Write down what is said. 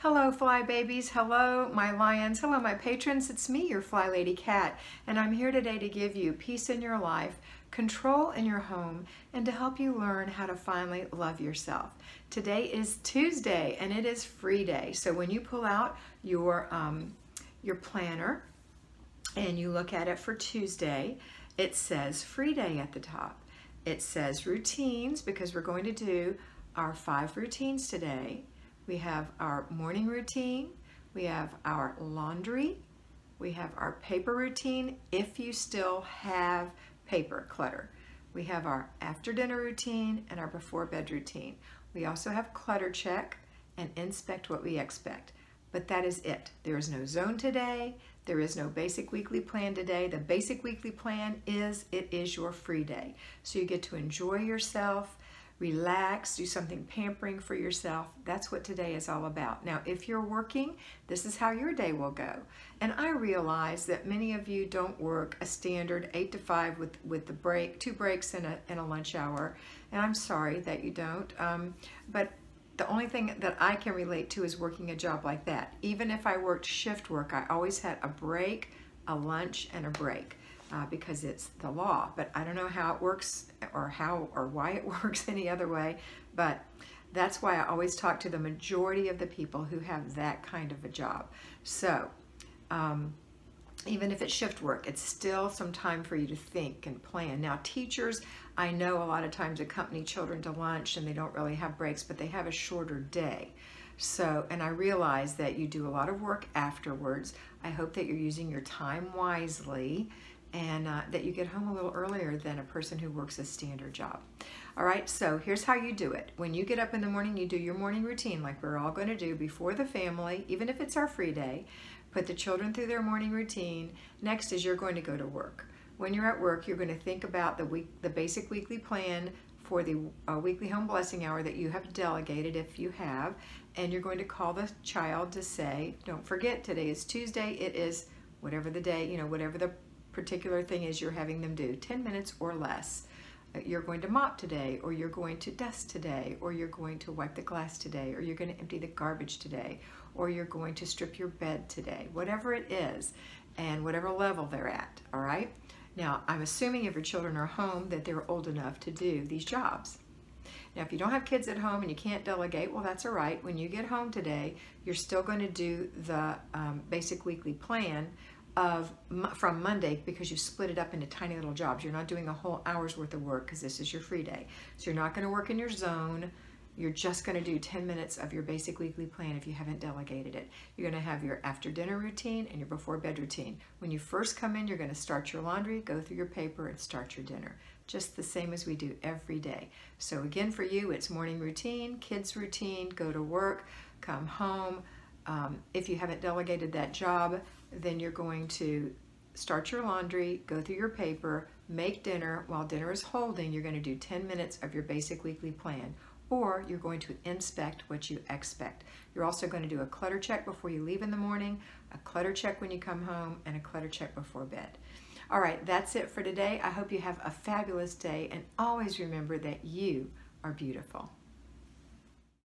Hello, fly babies. Hello, my lions. Hello, my patrons. It's me, your Flylady Kat, and I'm here today to give you peace in your life, control in your home, and to help you learn how to finally love yourself. Today is Tuesday, and it is free day. So when you pull out your planner and you look at it for Tuesday, it says free day at the top. It says routines because we're going to do our 5 routines today. We have our morning routine, we have our laundry, we have our paper routine if you still have paper clutter. We have our after dinner routine and our before bed routine. We also have clutter check and inspect what we expect. But that is it. There is no zone today. There is no basic weekly plan today. The basic weekly plan is, it is your free day. So you get to enjoy yourself, relax, do something pampering for yourself. That's what today is all about. Now, if you're working, this is how your day will go. And I realize that many of you don't work a standard 8 to 5 with the break, 2 breaks and a lunch hour. And I'm sorry that you don't. But the only thing that I can relate to is working a job like that. Even if I worked shift work, I always had a break, a lunch, and a break. Because it's the law, but I don't know how it works or why it works any other way, but that's why I always talk to the majority of the people who have that kind of a job. So even if it's shift work, it's still some time for you to think and plan. Now teachers, I know a lot of times accompany children to lunch and they don't really have breaks, but they have a shorter day. So, and I realize that you do a lot of work afterwards. I hope that you're using your time wisely and that you get home a little earlier than a person who works a standard job. All right, so here's how you do it. When you get up in the morning, you do your morning routine like we're all going to do before the family, even if it's our free day. Put the children through their morning routine. Next is you're going to go to work. When you're at work, you're going to think about the basic weekly plan for the weekly home blessing hour that you have delegated if you have, and you're going to call the child to say, don't forget, today is Tuesday, it is whatever the day, you know, whatever the particular thing is you're having them do, 10 minutes or less. You're going to mop today, or you're going to dust today, or you're going to wipe the glass today, or you're going to empty the garbage today, or you're going to strip your bed today, whatever it is, and whatever level they're at, all right? Now, I'm assuming if your children are home that they're old enough to do these jobs. Now, if you don't have kids at home and you can't delegate, well, that's all right. When you get home today, you're still going to do the basic weekly plan from Monday because you split it up into tiny little jobs. You're not doing a whole hour's worth of work because this is your free day. So you're not going to work in your zone. You're just going to do 10 minutes of your basic weekly plan if you haven't delegated it. You're going to have your after dinner routine and your before bed routine. When you first come in, you're going to start your laundry, go through your paper, and start your dinner. Just the same as we do every day. So again, for you, it's morning routine, kids routine, go to work, come home. If you haven't delegated that job, then you're going to start your laundry, go through your paper, make dinner. While dinner is holding, you're going to do 10 minutes of your basic weekly plan, or you're going to inspect what you expect. You're also going to do a clutter check before you leave in the morning, a clutter check when you come home, and a clutter check before bed. All right, that's it for today. I hope you have a fabulous day, and always remember that you are beautiful.